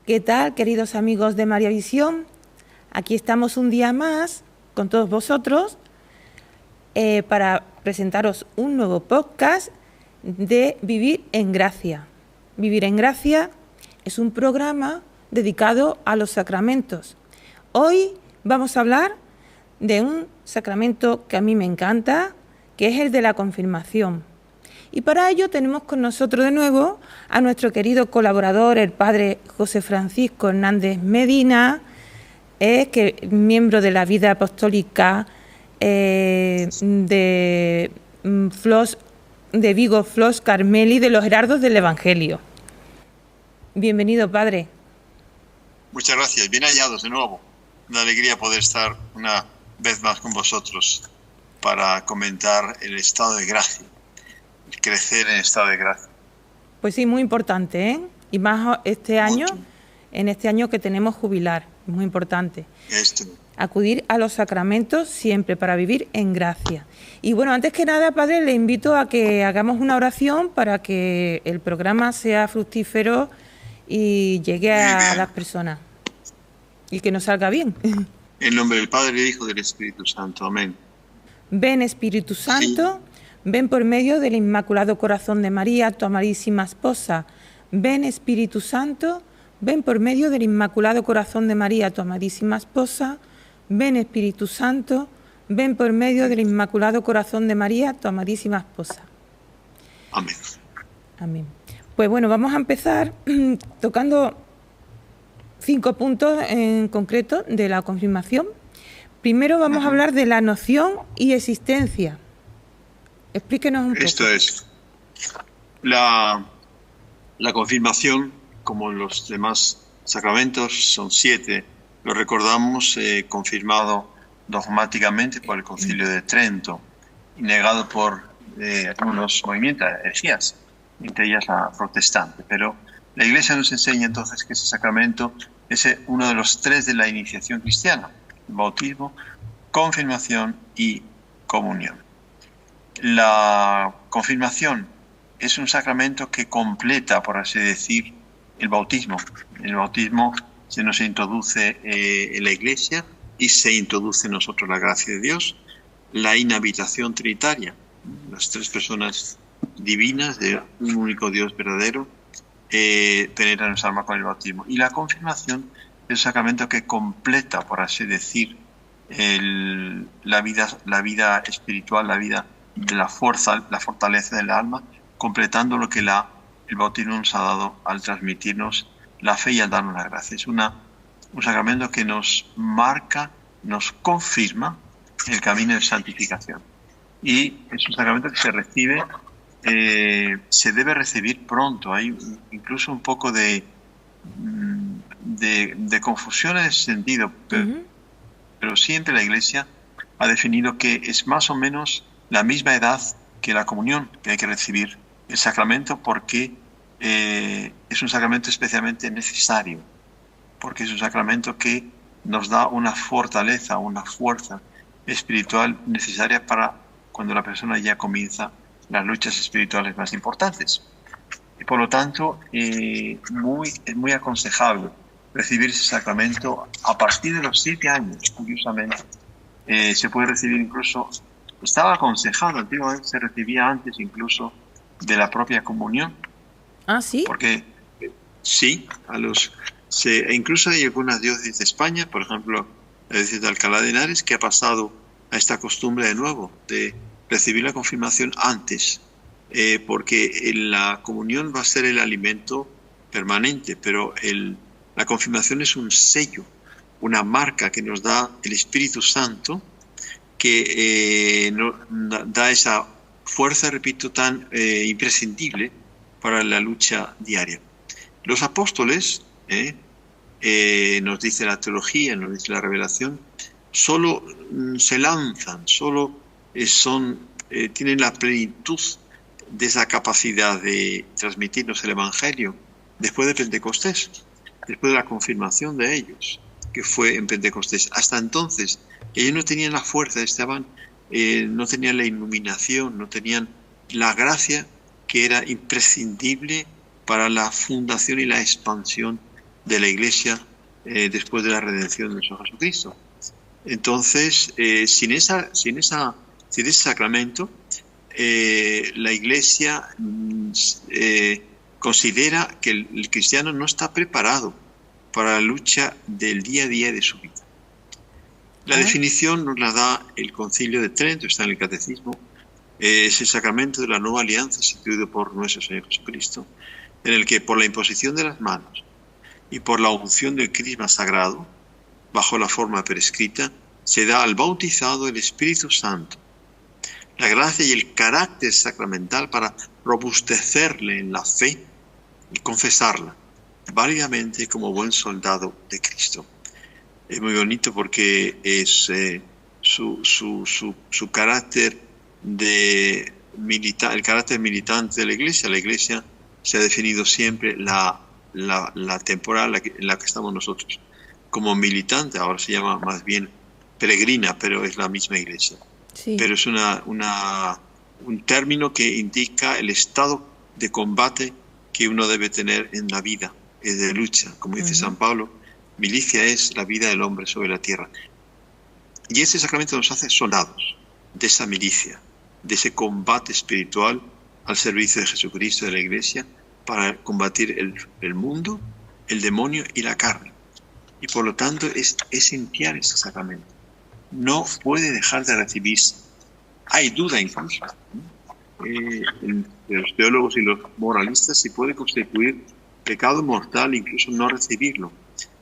¿Qué tal, queridos amigos de María Visión? Aquí estamos un día más con todos vosotros para presentaros un nuevo podcast de Vivir en Gracia. Vivir en Gracia es un programa dedicado a los sacramentos. Hoy vamos a hablar de un sacramento que a mí me encanta, que es el de la confirmación. Y para ello tenemos con nosotros de nuevo a nuestro querido colaborador, el padre José Francisco Hernández Medina, que miembro de la vida apostólica de Vigo, Flos Carmeli, de los Heraldos del Evangelio. Bienvenido, padre. Muchas gracias, bien hallados de nuevo. Una alegría poder estar una vez más con vosotros para comentar el estado de gracia, crecer en estado de gracia. Pues sí, muy importante, ¿eh? Y más este año, en este año que tenemos jubilar, muy importante. Acudir a los sacramentos siempre para vivir en gracia. Y bueno, antes que nada, padre, le invito a que hagamos una oración para que el programa sea fructífero y llegue a las personas y que nos salga bien. En nombre del Padre, del Hijo y del Espíritu Santo. Amén. Ven, Espíritu Santo, ven por medio del Inmaculado Corazón de María, tu amadísima esposa. Ven, Espíritu Santo, ven por medio del Inmaculado Corazón de María, tu amadísima esposa. Ven, Espíritu Santo, ven por medio del Inmaculado Corazón de María, tu amadísima esposa. Amén. Amén. Pues bueno, vamos a empezar tocando 5 puntos en concreto de la confirmación. Primero vamos a hablar de la noción y existencia. Explíquenos un poco. Esto es la confirmación, como los demás sacramentos, son 7. Lo recordamos, confirmado dogmáticamente por el Concilio de Trento y negado por algunos movimientos, herejías, entre ellas la protestante. Pero la Iglesia nos enseña entonces que ese sacramento es uno de los 3 de la iniciación cristiana: bautismo, confirmación y comunión. La confirmación es un sacramento que completa, por así decir, el bautismo. En el bautismo se nos introduce en la Iglesia y se introduce en nosotros la gracia de Dios, la inhabitación trinitaria, las 3 personas divinas de un único Dios verdadero, penetran nuestra alma con el bautismo. Y la confirmación es un sacramento que completa, por así decir, la vida espiritual, la vida de la fuerza, la fortaleza del alma, completando lo que el bautismo nos ha dado al transmitirnos la fe y al darnos la gracia. Es un sacramento que nos marca, nos confirma el camino de santificación. Y es un sacramento que se recibe, se debe recibir pronto. Hay incluso un poco de confusión en ese sentido, pero siempre la Iglesia ha definido que es más o menos la misma edad que la comunión, que hay que recibir el sacramento, porque es un sacramento especialmente necesario, porque es un sacramento que nos da una fortaleza, una fuerza espiritual necesaria para cuando la persona ya comienza las luchas espirituales más importantes. Y por lo tanto, es muy aconsejable recibir ese sacramento a partir de los 7 años, curiosamente. Se puede recibir incluso, estaba aconsejado, antiguamente se recibía antes incluso de la propia comunión. ¿Ah, sí? Porque sí, incluso hay algunas diócesis de España, por ejemplo, la diócesis de Alcalá de Henares, que ha pasado a esta costumbre de nuevo, de recibir la confirmación antes, porque la comunión va a ser el alimento permanente, pero la confirmación es un sello, una marca que nos da el Espíritu Santo, que da esa fuerza, repito, tan imprescindible para la lucha diaria. Los apóstoles, nos dice la teología, nos dice la revelación, solo se lanzan, solo tienen la plenitud de esa capacidad de transmitirnos el Evangelio después de Pentecostés, después de la confirmación de ellos, que fue en Pentecostés. Hasta entonces, ellos no tenían la fuerza, no tenían la iluminación, no tenían la gracia que era imprescindible para la fundación y la expansión de la Iglesia después de la redención de nuestro Jesucristo. Entonces, sin ese sacramento, la Iglesia considera que el cristiano no está preparado para la lucha del día a día de su vida. La definición nos la da el Concilio de Trento, está en el Catecismo. Es el sacramento de la nueva alianza instituido por nuestro Señor Jesucristo, en el que por la imposición de las manos y por la unción del crisma sagrado, bajo la forma prescrita, se da al bautizado el Espíritu Santo, la gracia y el carácter sacramental para robustecerle en la fe y confesarla válidamente como buen soldado de Cristo. Es muy bonito porque es su carácter el carácter militante de la Iglesia. La Iglesia se ha definido siempre la temporal en la que estamos nosotros como militante. Ahora se llama más bien peregrina, pero es la misma Iglesia. Sí. Pero es un término que indica el estado de combate que uno debe tener en la vida, es de lucha. Como dice San Pablo, milicia es la vida del hombre sobre la tierra. Y este sacramento nos hace soldados de esa milicia, de ese combate espiritual al servicio de Jesucristo, de la Iglesia, para combatir el mundo, el demonio y la carne. Y por lo tanto es esencial este sacramento. No puede dejar de recibirse. Hay duda incluso entre los teólogos y los moralistas si puede constituir pecado mortal incluso no recibirlo.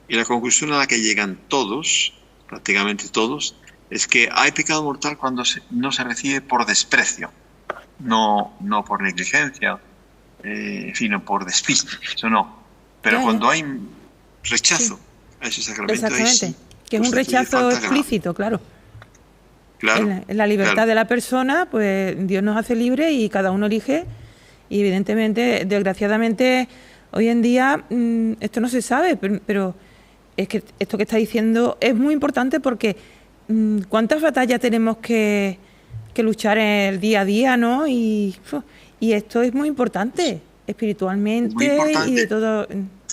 Y la conclusión a la que llegan todos, prácticamente todos, es que hay pecado mortal cuando no se recibe por desprecio, no por negligencia, en fin, no por despiste, eso no. Pero cuando hay rechazo a ese sacramento, exactamente, ahí sí, que es un rechazo explícito, claro. En la libertad de la persona, pues Dios nos hace libres y cada uno elige. Y evidentemente, desgraciadamente, hoy en día esto no se sabe, pero es que esto que está diciendo es muy importante porque cuántas batallas tenemos que luchar en el día a día, ¿no? Y esto es muy importante, espiritualmente muy importante. Y de todo.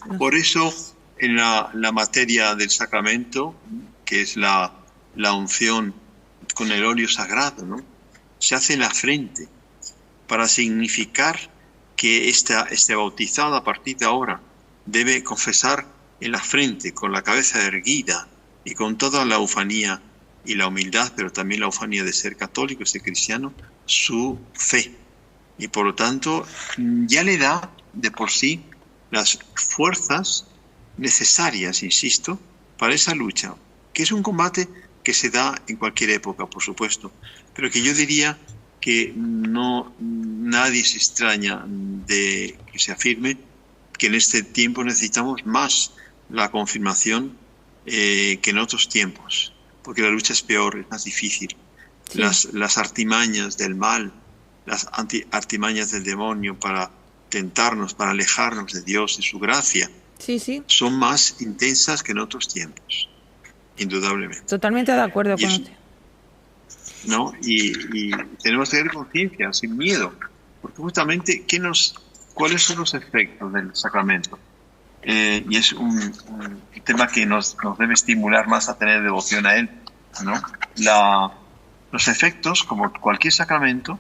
No. Por eso, en la materia del sacramento, que es la unción con el óleo sagrado, ¿no?, se hace en la frente para significar que este bautizado a partir de ahora debe confesar en la frente, con la cabeza erguida y con toda la ufanía y la humildad, pero también la ufanía de ser católico, ser cristiano, su fe. Y por lo tanto ya le da de por sí las fuerzas necesarias, insisto, para esa lucha, que es un combate que se da en cualquier época, por supuesto, pero que yo diría que nadie se extraña de que se afirme que en este tiempo necesitamos más la confirmación que en otros tiempos, porque la lucha es peor, es más difícil. Sí. Las artimañas del mal, las artimañas del demonio para tentarnos, para alejarnos de Dios, de su gracia, son más intensas que en otros tiempos, indudablemente. Totalmente de acuerdo con usted. ¿No? Y tenemos que tener conciencia, sin miedo, porque justamente ¿cuáles son los efectos del sacramento? Y es un tema que nos debe estimular más a tener devoción a él, ¿no? Los efectos, como cualquier sacramento,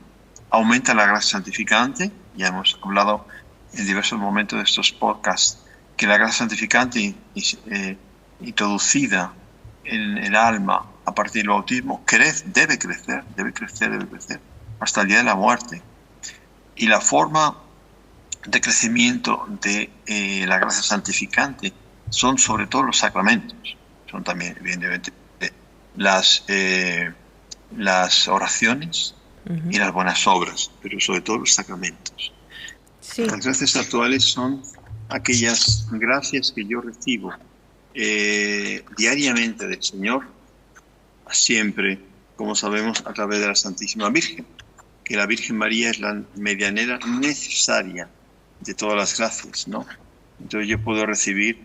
aumentan la gracia santificante. Ya hemos hablado en diversos momentos de estos podcasts que la gracia santificante introducida en el alma a partir del bautismo debe crecer hasta el día de la muerte. Y la forma de crecimiento de la gracia santificante son sobre todo los sacramentos, son también evidentemente las oraciones y las buenas obras, pero sobre todo los sacramentos. Sí. Las gracias actuales son aquellas gracias que yo recibo diariamente del Señor, siempre, como sabemos, a través de la Santísima Virgen, que la Virgen María es la medianera necesaria de todas las gracias, ¿no? Entonces yo puedo recibir,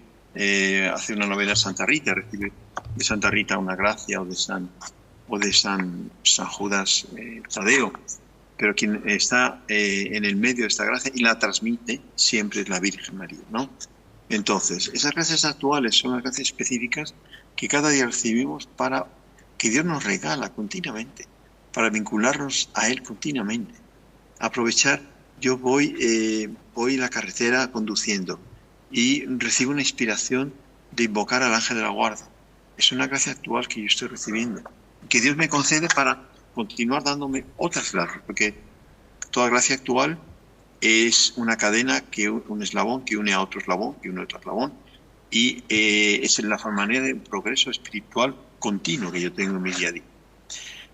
hacer una novena de Santa Rita, recibir de Santa Rita una gracia, o de San Judas Tadeo, pero quien está en el medio de esta gracia y la transmite siempre es la Virgen María, ¿no? Entonces, esas gracias actuales son las gracias específicas que cada día recibimos para que Dios nos regala continuamente, para vincularnos a Él continuamente. Aprovechar, yo voy en la carretera conduciendo y recibo una inspiración de invocar al ángel de la guarda. Es una gracia actual que yo estoy recibiendo, que Dios me concede para continuar dándome otras gracias, porque toda gracia actual es una cadena, un eslabón que une a otro eslabón, que une a otro eslabón, y es la manera de progreso espiritual continuo que yo tengo en mi día a día.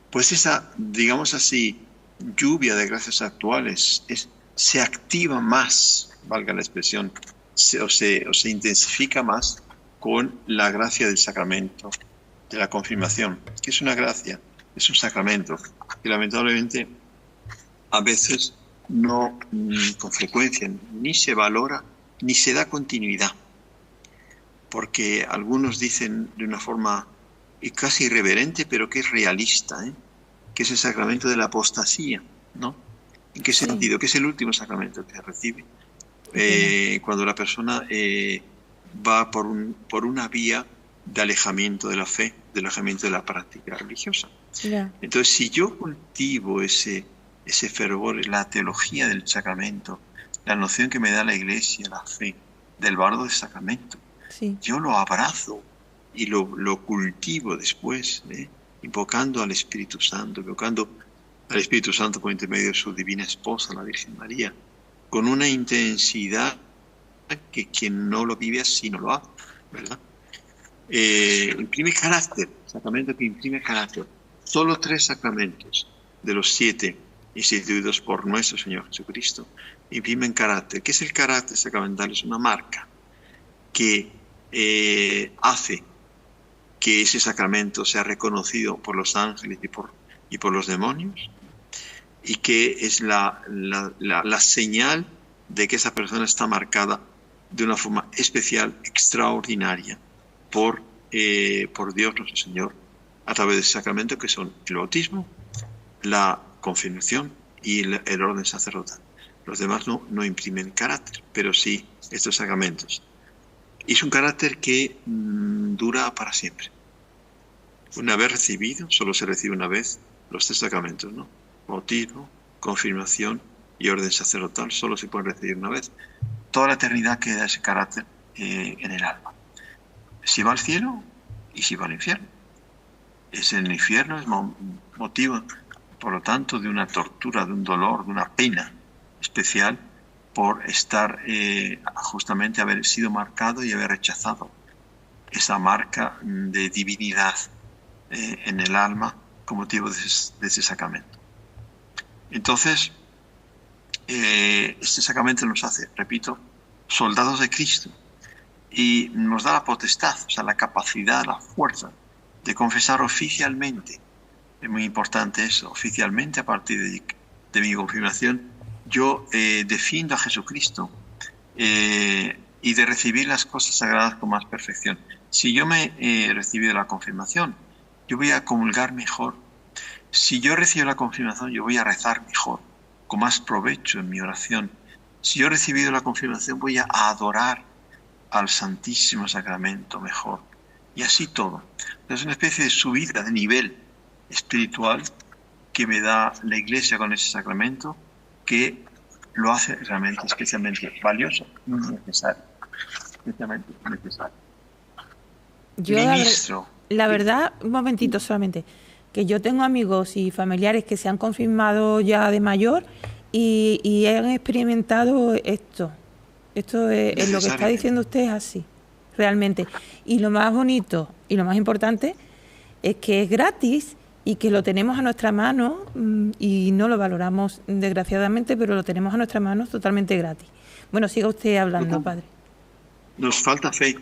Pues esa, digamos así, lluvia de gracias actuales se activa más, valga la expresión, o se intensifica más con la gracia del sacramento de la confirmación, que es una gracia, es un sacramento, que lamentablemente a veces no, con frecuencia, ni se valora, ni se da continuidad. Porque algunos dicen de una forma casi irreverente, pero que es realista, que es el sacramento de la apostasía, ¿no? ¿En qué sentido? Que es el último sacramento que se recibe. Cuando la persona va por una vía de alejamiento de la fe, de alejamiento de la práctica religiosa. Yeah. Entonces, si yo cultivo ese fervor, la teología del sacramento, la noción que me da la Iglesia, la fe, del valor del sacramento, yo lo abrazo y lo cultivo después, invocando al Espíritu Santo, por intermedio de su divina esposa, la Virgen María, con una intensidad que quien no lo vive así no lo hace, ¿verdad? Imprime carácter, sacramento que imprime carácter. Solo 3 sacramentos de los 7 instituidos por nuestro Señor Jesucristo imprimen carácter. ¿Qué es el carácter sacramental? Es una marca que hace que ese sacramento sea reconocido por los ángeles y por los demonios, y que es la señal de que esa persona está marcada de una forma especial, extraordinaria, por Dios nuestro Señor, a través de ese sacramento que son el bautismo, la confirmación y el orden sacerdotal. Los demás no imprimen carácter, pero sí estos sacramentos. Y es un carácter que dura para siempre. Una vez recibido, solo se recibe una vez los 3 sacramentos, ¿no? Bautismo, confirmación y orden sacerdotal, solo se pueden recibir una vez. Toda la eternidad queda ese carácter en el alma. Si va al cielo y si va al infierno. Es en el infierno, es motivo, por lo tanto, de una tortura, de un dolor, de una pena especial por estar, justamente haber sido marcado y haber rechazado esa marca de divinidad en el alma con motivo de ese sacramento. Entonces, este sacramento nos hace, repito, soldados de Cristo, y nos da la potestad, o sea, la capacidad, la fuerza de confesar oficialmente. Es muy importante eso, oficialmente, a partir de mi confirmación, yo defiendo a Jesucristo y de recibir las cosas sagradas con más perfección. Si yo me he recibido la confirmación, yo voy a comulgar mejor. Si yo recibo la confirmación, yo voy a rezar mejor, con más provecho en mi oración. Si yo he recibido la confirmación, voy a adorar al Santísimo Sacramento mejor. Y así todo. Es una especie de subida de nivel espiritual que me da la Iglesia con ese sacramento, que lo hace realmente especialmente valioso y necesario. Especialmente necesario. Yo la verdad, un momentito solamente, que yo tengo amigos y familiares que se han confirmado ya de mayor y han experimentado esto. Esto es lo que está diciendo usted, es así, realmente. Y lo más bonito y lo más importante es que es gratis y que lo tenemos a nuestra mano y no lo valoramos desgraciadamente, pero lo tenemos a nuestra mano totalmente gratis. Bueno, siga usted hablando, padre. Nos falta fe,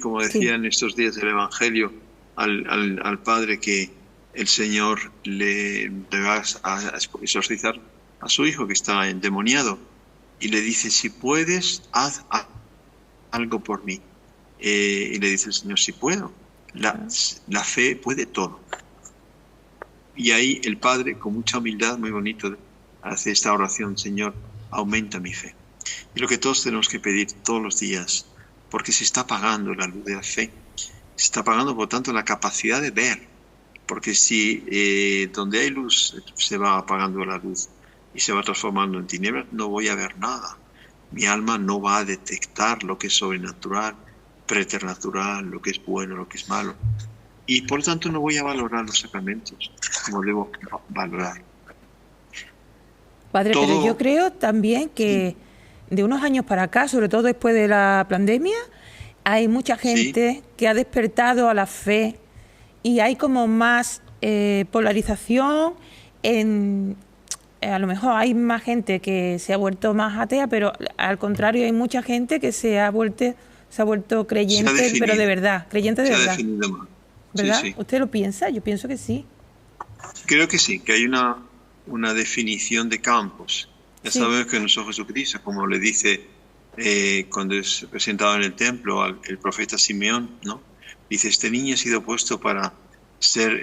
como decía en estos días del Evangelio al padre que el Señor le va a exorcizar a su hijo que está endemoniado y le dice: si puedes, haz algo por mí. Y le dice el Señor: si puedo. La fe puede todo. Y ahí el Padre, con mucha humildad, muy bonito, hace esta oración: Señor, aumenta mi fe. Y lo que todos tenemos que pedir todos los días porque se está apagando la luz de la fe. Se está apagando, por tanto, la capacidad de ver. Porque si donde hay luz se va apagando la luz y se va transformando en tinieblas, no voy a ver nada. Mi alma no va a detectar lo que es sobrenatural, preternatural, lo que es bueno, lo que es malo. Y por lo tanto no voy a valorar los sacramentos como debo valorar. Padre, pero yo creo también que de unos años para acá, sobre todo después de la pandemia, hay mucha gente que ha despertado a la fe y hay como más polarización. A lo mejor hay más gente que se ha vuelto más atea, pero al contrario hay mucha gente que se ha vuelto creyente, pero de verdad, creyente de verdad. Se ha definido más. ¿Verdad? Sí, sí. ¿Usted lo piensa? Yo pienso que sí. Creo que sí, que hay una definición de campos. Ya sabemos que nuestro Jesucristo, como le dice cuando es presentado en el templo el profeta Simeón, ¿no? Dice, este niño ha sido puesto para ser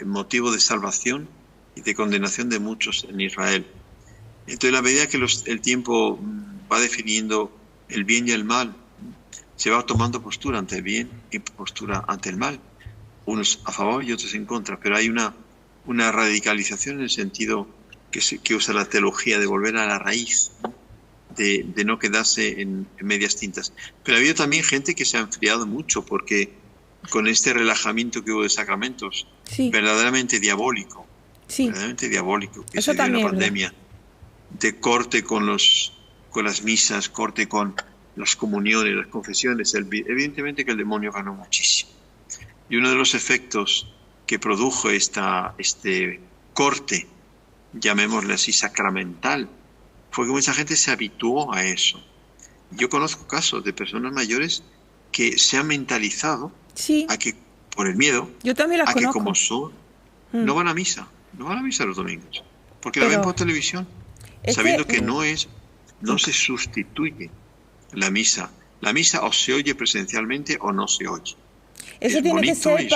motivo de salvación y de condenación de muchos en Israel. Entonces, a la medida que el tiempo va definiendo el bien y el mal, se va tomando postura ante el bien y postura ante el mal. Unos a favor y otros en contra, pero hay una radicalización en el sentido que usa la teología de volver a la raíz, ¿no? De no quedarse en medias tintas. Pero ha habido también gente que se ha enfriado mucho porque con este relajamiento que hubo de sacramentos, verdaderamente diabólico, verdaderamente diabólico, que se dio en la pandemia, de corte con las misas, corte con las comuniones, las confesiones. Evidentemente que el demonio ganó muchísimo. Y uno de los efectos que produjo este corte, llamémosle así, sacramental, fue que mucha gente se habituó a eso. Yo conozco casos de personas mayores que se han mentalizado a que, por el miedo, yo también las conozco. Que como son, no van a misa los domingos, porque la ven por televisión, sabiendo que no se sustituye la misa. La misa o se oye presencialmente o no se oye. Eso tiene que ser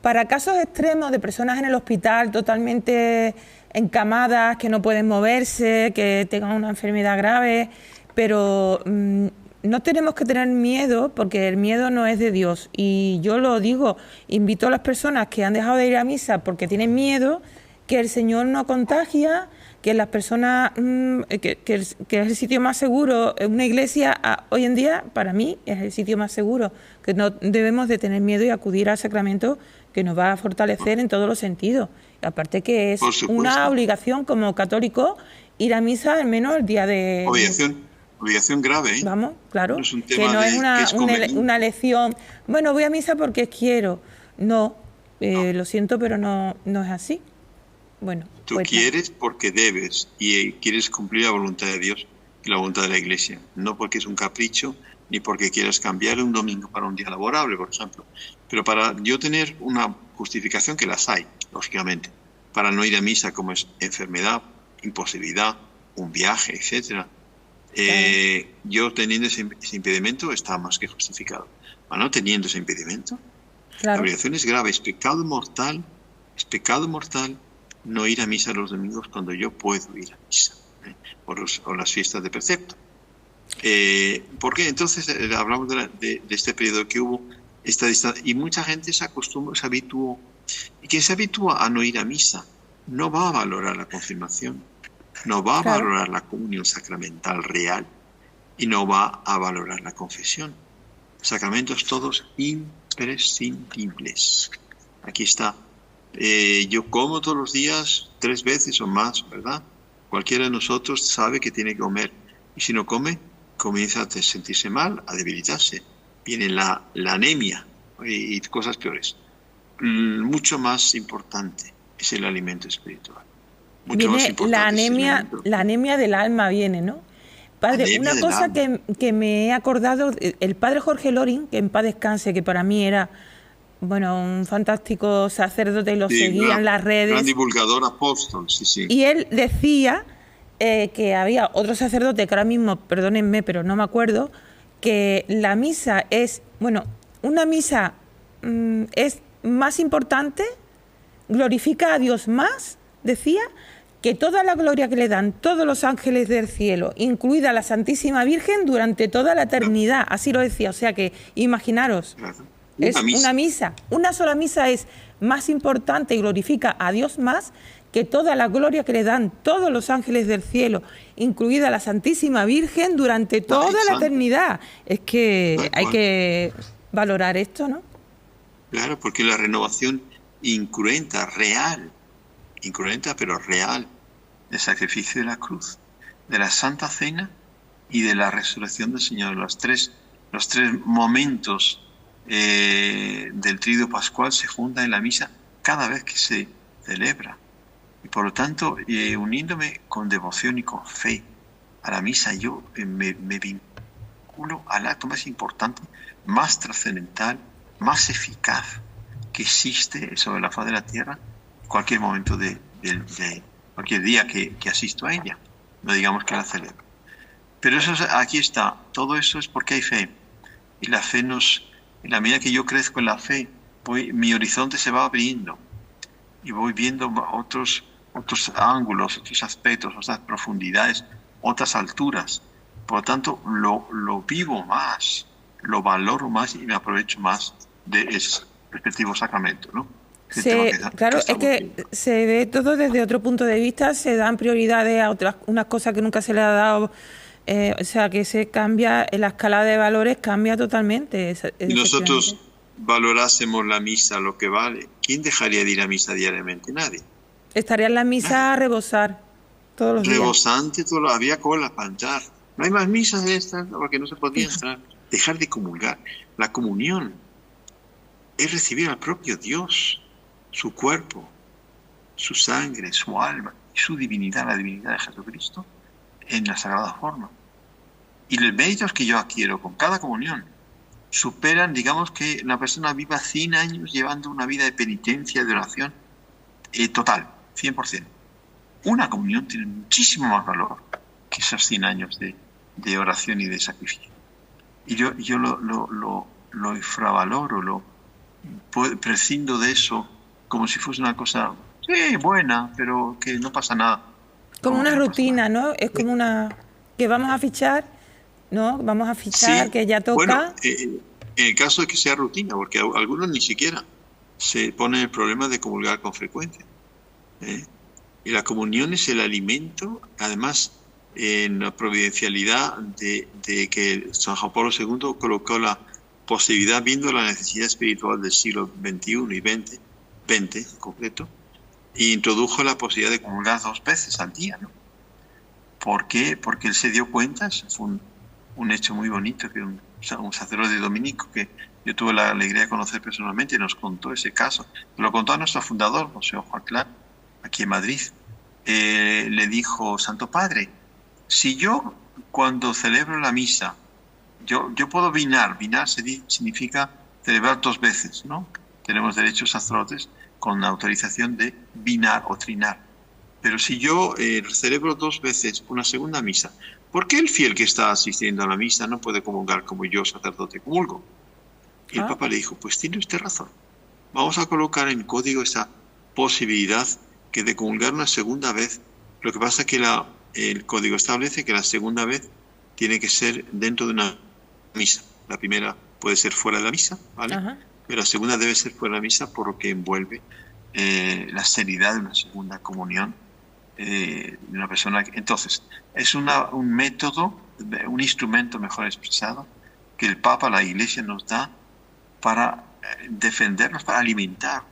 para casos extremos de personas en el hospital totalmente encamadas, que no pueden moverse, que tengan una enfermedad grave, pero no tenemos que tener miedo porque el miedo no es de Dios. Y yo lo digo, invito a las personas que han dejado de ir a misa porque tienen miedo, que el Señor no contagia, que las personas, que es el sitio más seguro. Una iglesia hoy en día, para mí, es el sitio más seguro, que no debemos de tener miedo y acudir al sacramento que nos va a fortalecer en todos los sentidos. Aparte que es una obligación como católico ir a misa al menos el día de... Obligación grave, ¿eh? Vamos, claro, no es que no es una elección, bueno, voy a misa porque quiero. No, lo siento, pero no es así. Bueno, tú pues quieres porque debes y quieres cumplir la voluntad de Dios y la voluntad de la Iglesia, no porque es un capricho ni porque quieras cambiar un domingo para un día laborable, por ejemplo. Pero para yo tener una justificación, que las hay, lógicamente, para no ir a misa, como es enfermedad, imposibilidad, un viaje, etcétera, yo teniendo ese impedimento está más que justificado. Pero no teniendo ese impedimento, la obligación es grave, es pecado mortal no ir a misa los domingos cuando yo puedo ir a misa, o las fiestas de precepto. Porque entonces hablamos de este periodo que hubo esta distancia, y mucha gente se habituó, y quien se habitúa a no ir a misa no va a valorar la confirmación, no va a valorar la comunión sacramental real y no va a valorar la confesión. Sacramentos todos imprescindibles. Aquí está. Yo como todos los días 3 veces o más, ¿verdad? Cualquiera de nosotros sabe que tiene que comer, y si no come, comienza a sentirse mal, a debilitarse. Viene la anemia y cosas peores. Mucho más importante es el alimento espiritual. Mucho más importante la anemia del alma viene, ¿no? Padre, una cosa que me he acordado, el padre Jorge Loring, que en paz descanse, que para mí era, bueno, un fantástico sacerdote, y lo seguía en las redes. Gran divulgador, apóstol, sí. Y él decía que había otro sacerdote, que ahora mismo, perdónenme, pero no me acuerdo, que la misa es, una misa es más importante, glorifica a Dios más, decía, que toda la gloria que le dan todos los ángeles del cielo, incluida la Santísima Virgen, durante toda la eternidad. Así lo decía. O sea que, imaginaros, es una misa. Una sola misa es más importante y glorifica a Dios más que toda la gloria que le dan todos los ángeles del cielo, incluida la Santísima Virgen, durante toda la eternidad. Es que hay que valorar esto, ¿no? Claro, porque la renovación incruenta, pero real, del sacrificio de la cruz, de la Santa Cena y de la resurrección del Señor, los tres momentos del Tríodo Pascual se juntan en la misa cada vez que se celebra. Y por lo tanto, uniéndome con devoción y con fe a la misa, yo me vinculo al acto más importante, más trascendental, más eficaz que existe sobre la faz de la tierra en cualquier momento de cualquier día que asisto a ella, no digamos que la celebro. Pero eso, aquí está, todo eso es porque hay fe. Y la fe en la medida que yo crezco en la fe, mi horizonte se va abriendo y voy viendo otros ángulos, otros aspectos, otras profundidades, otras alturas. Por lo tanto, lo vivo más, lo valoro más y me aprovecho más de ese respectivo sacramento, ¿no? Claro, es que se ve todo desde otro punto de vista, se dan prioridades a unas cosas que nunca se le ha dado, o sea, que se cambia, la escala de valores cambia totalmente. Si nosotros valorásemos la misa lo que vale, ¿quién dejaría de ir a misa diariamente? Nadie. Estaría en la misa a rebosar todos los días. Rebosante, había cola para entrar. No hay más misas de estas porque no se podía entrar. Dejar de comulgar. La comunión es recibir al propio Dios, su cuerpo, su sangre, su alma y su divinidad, la divinidad de Jesucristo, en la sagrada forma. Y los méritos que yo adquiero con cada comunión superan, digamos, que una persona viva 100 años llevando una vida de penitencia, de oración total, 100%. Una comunión tiene muchísimo más valor que esos 100 años de oración y de sacrificio. Y yo lo infravaloro, prescindo de eso como si fuese una cosa, buena, pero que no pasa nada. Como una rutina, ¿no? Es como una... que vamos a fichar, ¿no? Vamos a fichar, sí, que ya toca. Bueno, en el caso de que sea rutina, porque algunos ni siquiera se ponen el problema de comulgar con frecuencia. Y la comunión es el alimento, además, en la providencialidad de que San Juan Pablo II colocó la posibilidad, viendo la necesidad espiritual del siglo XXI y XX en concreto, e introdujo la posibilidad de comulgar 2 veces al día, ¿no? ¿Por qué? Porque él se dio cuenta, fue un hecho muy bonito, que un sacerdote dominico que yo tuve la alegría de conocer personalmente y nos contó ese caso. Lo contó a nuestro fundador, José Juan Clara, aquí en Madrid. Le dijo: Santo Padre, si yo cuando celebro la misa, yo puedo vinar significa celebrar 2 veces, ¿no? Tenemos derechos sacerdotes con la autorización de vinar o trinar. Pero si yo celebro 2 veces una segunda misa, ¿por qué el fiel que está asistiendo a la misa no puede comulgar como yo, sacerdote, comulgo? Y el Papa le dijo: pues tiene usted razón. Vamos a colocar en código esa posibilidad que de comulgar una segunda vez. Lo que pasa es que el código establece que la segunda vez tiene que ser dentro de una misa. La primera puede ser fuera de la misa, ¿vale? Ajá. Pero la segunda debe ser fuera de la misa por lo que envuelve la seriedad de una segunda comunión de una persona. Entonces, es un método, un instrumento mejor expresado, que el Papa, la Iglesia nos da para defendernos, para alimentar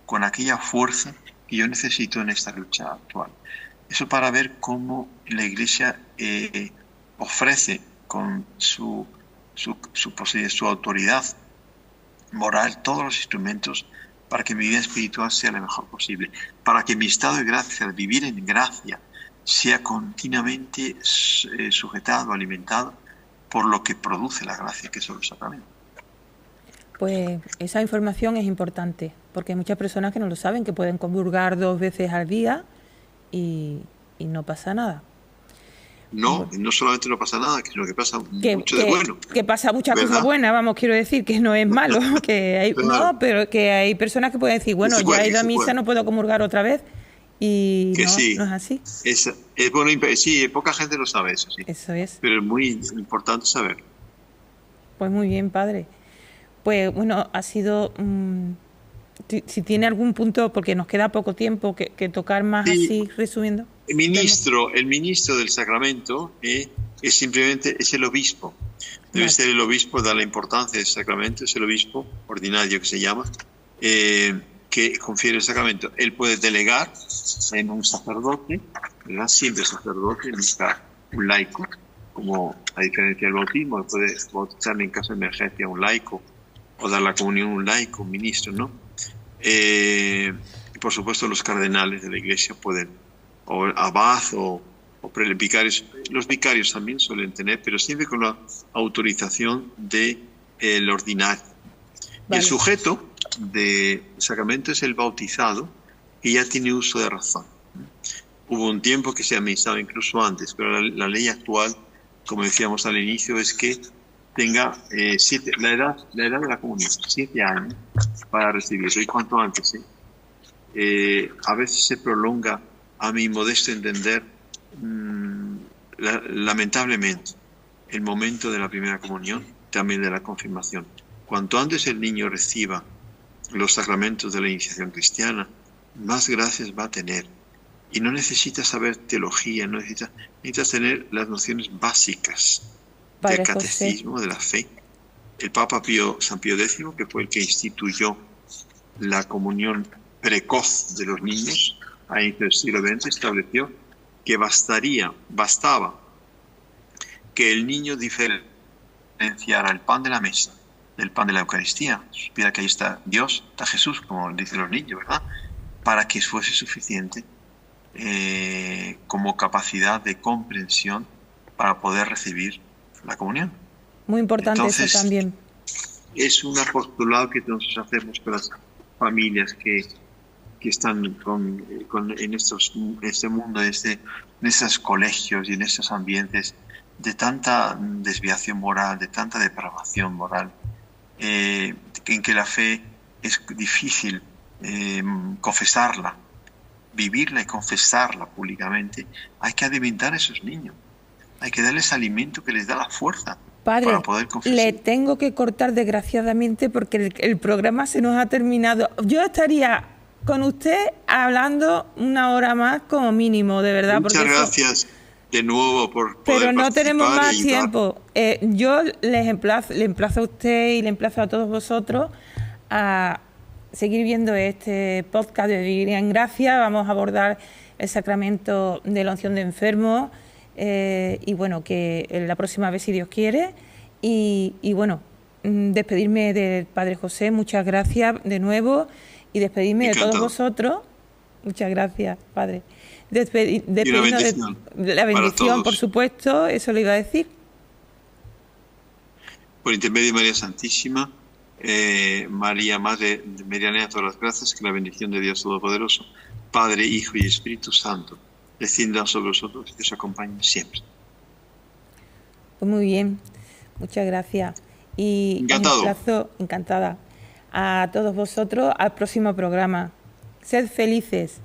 con aquella fuerza que yo necesito en esta lucha actual. Eso para ver cómo la Iglesia ofrece con su autoridad moral todos los instrumentos para que mi vida espiritual sea la mejor posible, para que mi estado de gracia, al vivir en gracia, sea continuamente sujetado, alimentado por lo que produce la gracia, que son los sacramentos. Pues esa información es importante, porque hay muchas personas que no lo saben, que pueden comulgar 2 veces al día y no pasa nada. No, no solamente no pasa nada, sino que pasa mucho de bueno. Que pasa muchas cosas buenas, vamos, quiero decir que no es malo, que hay, no, pero que hay personas que pueden decir, bueno, ya he ido a misa, no puedo comulgar otra vez, Y Que no, sí, no es así. es bueno, sí, poca gente lo sabe eso, sí. Eso es. Pero es muy importante saber. Pues muy bien, padre. Pues bueno, ha sido... si tiene algún punto, porque nos queda poco tiempo, que tocar más Sí, así, resumiendo. el ministro del sacramento es simplemente es el obispo. Debe Vale. ser el obispo, da la importancia del sacramento, es el obispo ordinario que se llama, que confiere el sacramento. Él puede delegar en un sacerdote, ¿verdad? Siempre sacerdote, nunca un laico, como a diferencia del bautismo, puede bautizar en caso de emergencia un laico o dar la comunión a un laico, un ministro, ¿no? Por supuesto, los cardenales de la Iglesia pueden, o abad o vicarios. Los vicarios también suelen tener, pero siempre con la autorización del ordinario. Vale. Y el sujeto del sacramento es el bautizado, que ya tiene uso de razón. Hubo un tiempo que se administraba incluso antes, pero la ley actual, como decíamos al inicio, es que tenga la edad de la comunión, 7 años para recibirlo, y cuanto antes. A veces se prolonga, a mi modesto entender, lamentablemente, el momento de la primera comunión, también de la confirmación. Cuanto antes el niño reciba los sacramentos de la iniciación cristiana, más gracias va a tener. Y no necesitas saber teología, necesitas tener las nociones básicas del catecismo, de la fe. El Papa San Pío X, que fue el que instituyó la comunión precoz de los niños a inicios del siglo XX, estableció que bastaba que el niño diferenciara el pan de la mesa del pan de la Eucaristía, supiera que ahí está Dios, está Jesús, como dicen los niños, ¿verdad? Para que fuese suficiente como capacidad de comprensión para poder recibir la comunión. Muy importante. Entonces, eso también. Es un apostolado que nosotros hacemos con las familias que están en este mundo, en estos colegios y en estos ambientes de tanta desviación moral, de tanta depravación moral, en que la fe es difícil confesarla, vivirla y confesarla públicamente. Hay que alimentar a esos niños, hay que darles alimento que les da la fuerza. Padre, para poder confesar. Le tengo que cortar desgraciadamente porque el programa se nos ha terminado. Yo estaría con usted hablando 1 hora más como mínimo, de verdad. Muchas gracias de nuevo por poder Pero no tenemos más ayudar. tiempo. Yo le emplazo a usted y le emplazo a todos vosotros a seguir viendo este podcast de Vivir en Gracia. Vamos a abordar el sacramento de la unción de enfermos. Y bueno, que la próxima vez, si Dios quiere, y bueno, despedirme del Padre José, muchas gracias de nuevo, y despedirme de todos vosotros, muchas gracias, Padre, despedirnos de la bendición, por supuesto, eso le iba a decir. Por intermedio de María Santísima, María, Madre de Marianea, todas las gracias, que la bendición de Dios Todopoderoso, Padre, Hijo y Espíritu Santo, descienda sobre vosotros y os acompañe siempre. Pues muy bien, muchas gracias. Y encantado. Encantada a todos vosotros al próximo programa. Sed felices.